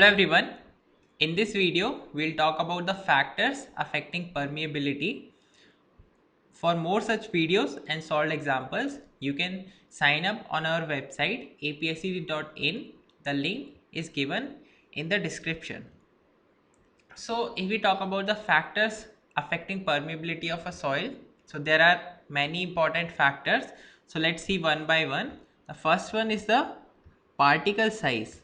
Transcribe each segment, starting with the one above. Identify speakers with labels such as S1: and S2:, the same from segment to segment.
S1: Hello everyone. In this video, we'll talk about the factors affecting permeability. For more such videos and solved examples, you can sign up on our website apsc.in. The link is given in the description. So, if we talk about the factors affecting permeability of a soil, so there are many important factors. So, let's see one by one. The first one is the particle size.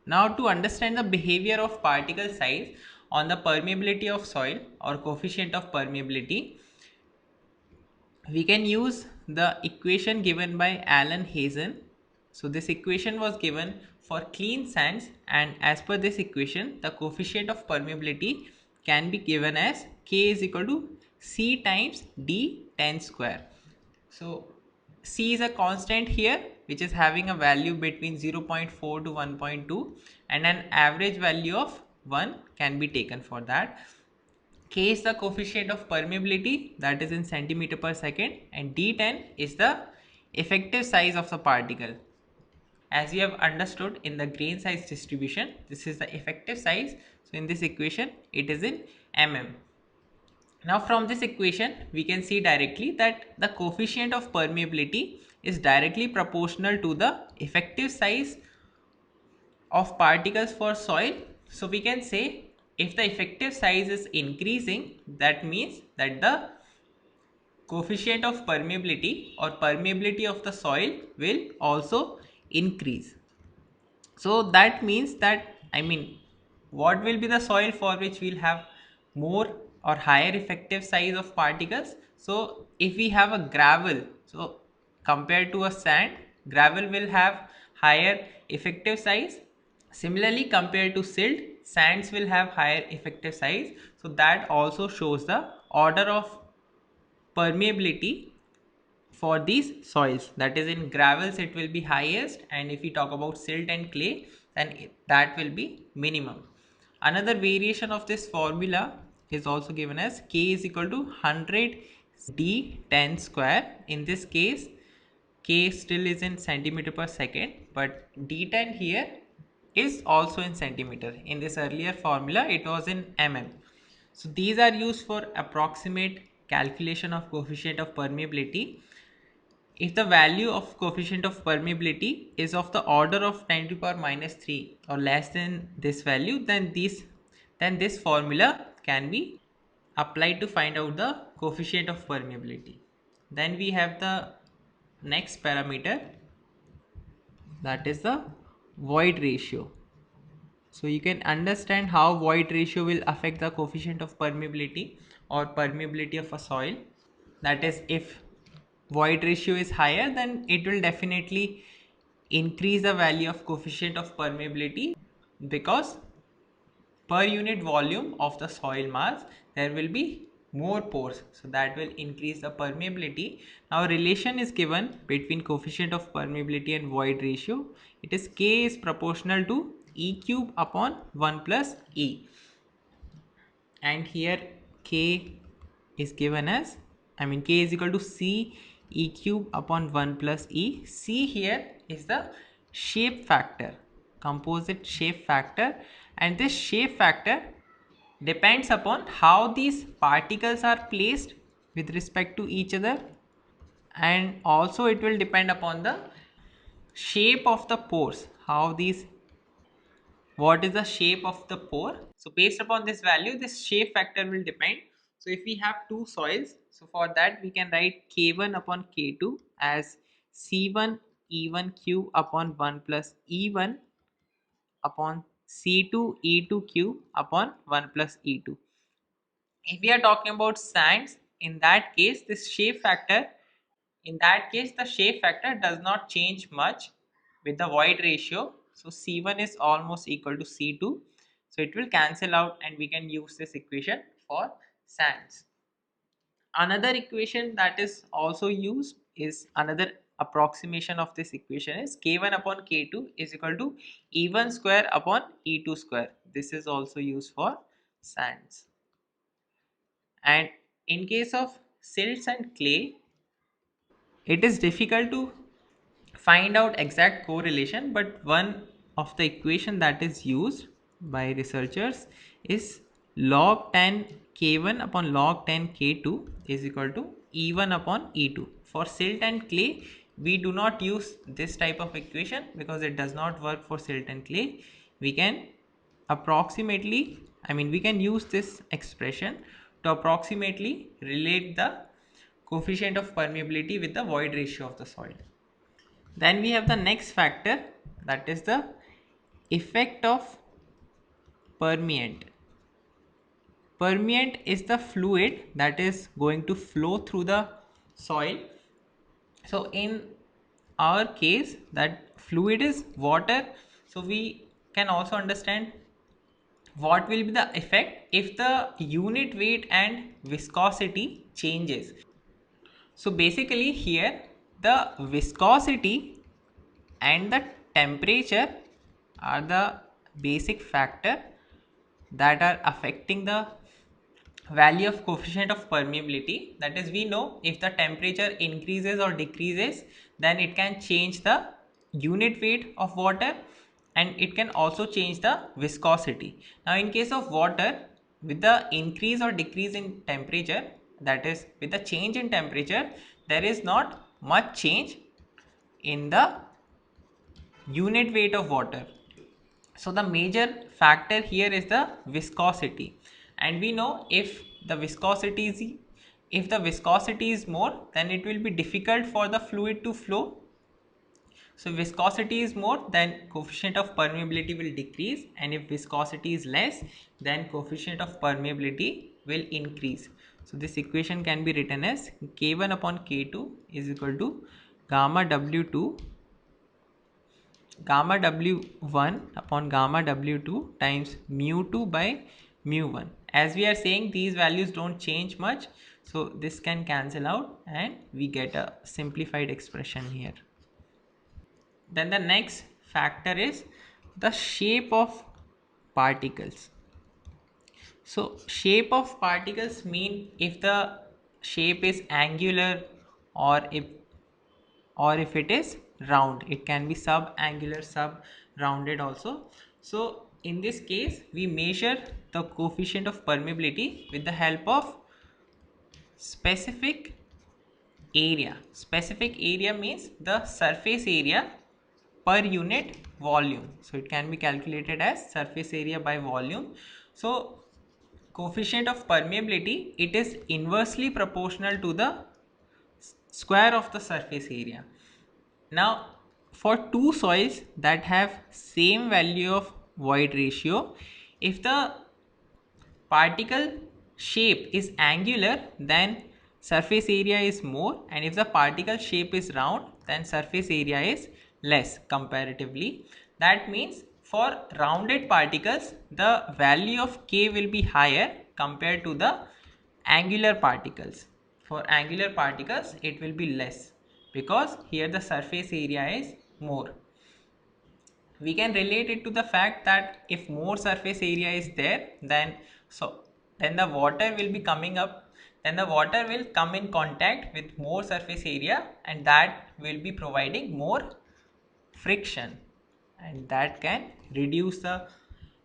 S1: Now, to understand the behavior of particle size on the permeability of soil or coefficient of permeability, we can use the equation given by Alan Hazen. So, this equation was given for clean sands, and as per this equation, the coefficient of permeability can be given as K is equal to C times D10 square. So, C is a constant here which is having a value between 0.4 to 1.2, and an average value of 1 can be taken for that. K is the coefficient of permeability, that is in centimeter per second, and D10 is the effective size of the particle. As you have understood in the grain size distribution, this is the effective size. So in this equation it is in mm. Now from this equation we can see directly that the coefficient of permeability is directly proportional to the effective size of particles for soil. So we can say if the effective size is increasing, that means that the coefficient of permeability or permeability of the soil will also increase. So that means that, what will be the soil for which we'll have more or higher effective size of particles? So if we have a gravel, so compared to a sand, gravel will have higher effective size. Similarly, compared to silt, sands will have higher effective size. So that also shows the order of permeability for these soils. That is, in gravels it will be highest, and if we talk about silt and clay, then that will be minimum. Another variation of this formula is also given as K is equal to 100 D10 square. In this case, K still is in centimeter per second, but D10 here is also in centimeter. In this earlier formula it was in mm. So these are used for approximate calculation of coefficient of permeability. If the value of coefficient of permeability is of the order of 10 to the power minus 3 or less than this value, then this formula can be applied to find out the coefficient of permeability. Then we have the next parameter, that is the void ratio. So you can understand how void ratio will affect the coefficient of permeability or permeability of a soil. That is, if void ratio is higher, then it will definitely increase the value of coefficient of permeability, because per unit volume of the soil mass there will be more pores, so that will increase the permeability. Now relation is given between coefficient of permeability and void ratio. It is K is proportional to E cube upon 1 plus E, and here K is given as, K is equal to C E cube upon 1 plus E. C here is the shape factor, composite shape factor, and this shape factor depends upon how these particles are placed with respect to each other, and also it will depend upon the shape of the pores, how these, what is the shape of the pore. So based upon this value, this shape factor will depend. So if we have two soils, so for that we can write K1 upon K2 as C1 E1 Q upon 1 plus E1 upon C2 E2 Q upon 1 plus E2. If we are talking about sands, in that case this shape factor, in that case the shape factor does not change much with the void ratio. So C1 is almost equal to C2, so it will cancel out and we can use this equation for sands. Another equation that is also used is, another approximation of this equation is K1 upon K2 is equal to E1 square upon E2 square. This is also used for sands. And in case of silts and clay, it is difficult to find out exact correlation, but one of the equation that is used by researchers is log 10 k1 upon log 10 k2 is equal to e1 upon e2. For silt and clay, we do not use this type of equation because it does not work for silt and clay. We can approximately, we can use this expression to approximately relate the coefficient of permeability with the void ratio of the soil. Then we have the next factor, that is the effect of permeant. Permeant is the fluid that is going to flow through the soil. So in our case, that fluid is water. So we can also understand what will be the effect if the unit weight and viscosity changes. So basically here the viscosity and the temperature are the basic factor that are affecting the value of coefficient of permeability. That is, we know if the temperature increases or decreases, then it can change the unit weight of water and it can also change the viscosity. Now in case of water, with the increase or decrease in temperature, that is with the change in temperature, there is not much change in the unit weight of water. So the major factor here is the viscosity, and we know if the viscosity is more, then it will be difficult for the fluid to flow. So viscosity is more, then coefficient of permeability will decrease, and if viscosity is less, then coefficient of permeability will increase. So this equation can be written as k1 upon k2 is equal to gamma w2 gamma w1 upon gamma w2 times mu2 by mu1. As we are saying, these values don't change much, so this can cancel out and we get a simplified expression here. Then the next factor is the shape of particles. So shape of particles mean if the shape is angular, or if it is round. It can be sub-angular, sub-rounded also. So in this case, we measure the coefficient of permeability with the help of specific area. Specific area means the surface area per unit volume. So it can be calculated as surface area by volume. So coefficient of permeability, it is inversely proportional to the square of the surface area. Now for two soils that have same value of void ratio, if the particle shape is angular, then surface area is more, and if the particle shape is round, then surface area is less comparatively. That means for rounded particles, the value of k will be higher compared to the angular particles. For angular particles, it will be less because here the surface area is more. We can relate it to the fact that if more surface area is there, then the water will be coming up, then the water will come in contact with more surface area, and that will be providing more friction, and that can reduce the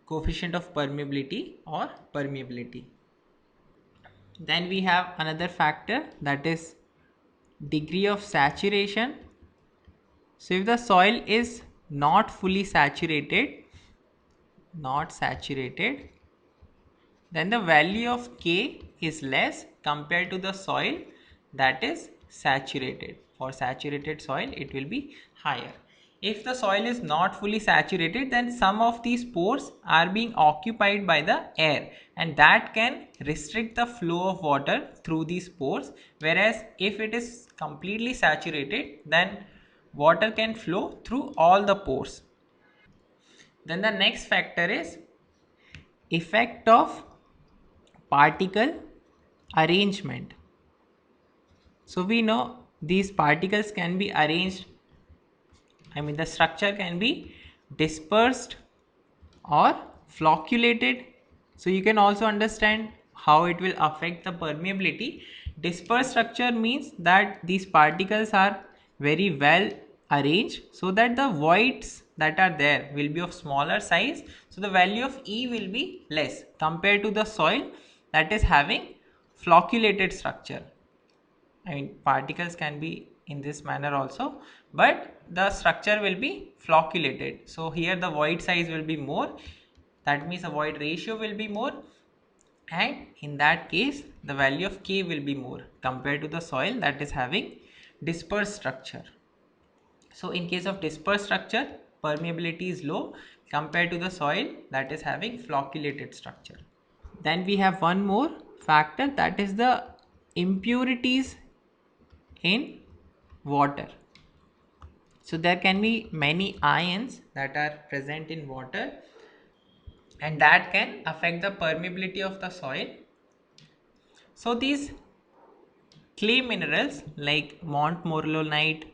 S1: coefficient of permeability or permeability. Then we have another factor, that is degree of saturation. So if the soil is not saturated, then the value of K is less compared to the soil that is saturated. For saturated soil, it will be higher. If the soil is not fully saturated, then some of these pores are being occupied by the air, and that can restrict the flow of water through these pores. Whereas if it is completely saturated, then water can flow through all the pores. Then the next factor is effect of particle arrangement. So we know these particles can be arranged, the structure can be dispersed or flocculated. So you can also understand how it will affect the permeability. Dispersed structure means that these particles are very well arranged so that the voids that are there will be of smaller size, so the value of E will be less compared to the soil that is having flocculated structure. I mean, particles can be in this manner also, but the structure will be flocculated. So here the void size will be more. That means the void ratio will be more, and in that case the value of K will be more compared to the soil that is having dispersed structure. So in case of dispersed structure, permeability is low compared to the soil that is having flocculated structure. Then we have one more factor, that is the impurities in water. So there can be many ions that are present in water, and that can affect the permeability of the soil. So these clay minerals like montmorillonite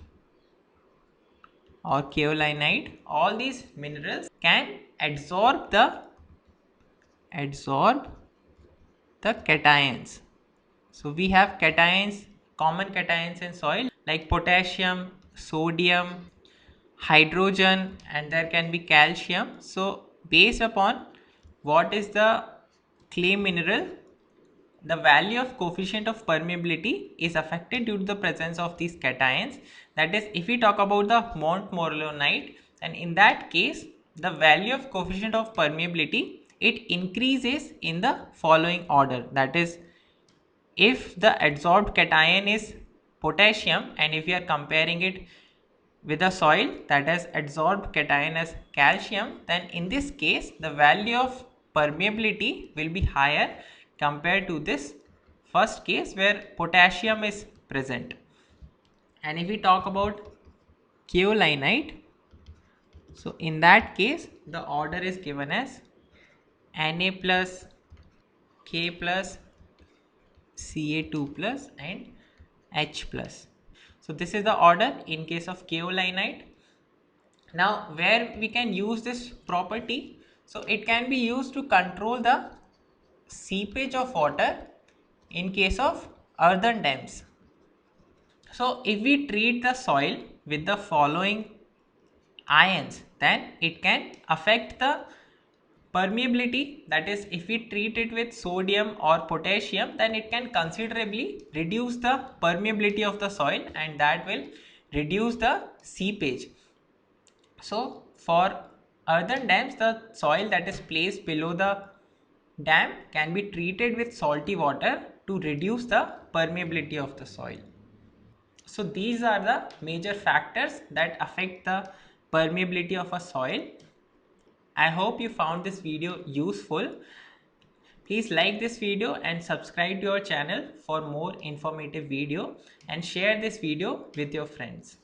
S1: or kaolinite, all these minerals can absorb the cations. So we have cations, common cations in soil like potassium, sodium, hydrogen, and there can be calcium. So based upon what is the clay mineral, the value of coefficient of permeability is affected due to the presence of these cations. That is, if we talk about the montmorillonite, and in that case the value of coefficient of permeability, it increases in the following order. That is, if the adsorbed cation is potassium, and if we are comparing it with a soil that has adsorbed cation as calcium, then in this case the value of permeability will be higher compared to this first case where potassium is present. And if we talk about kaolinite, so in that case the order is given as Na plus, K plus, Ca2 plus, and H plus. So this is the order in case of kaolinite. Now where we can use this property, so it can be used to control the seepage of water in case of earthen dams. So if we treat the soil with the following ions, then it can affect the permeability. That is, if we treat it with sodium or potassium, then it can considerably reduce the permeability of the soil, and that will reduce the seepage. So for earthen dams, the soil that is placed below the dam can be treated with salty water to reduce the permeability of the soil. So these are the major factors that affect the permeability of a soil. I hope you found this video useful. Please like this video and subscribe to our channel for more informative video, and share this video with your friends.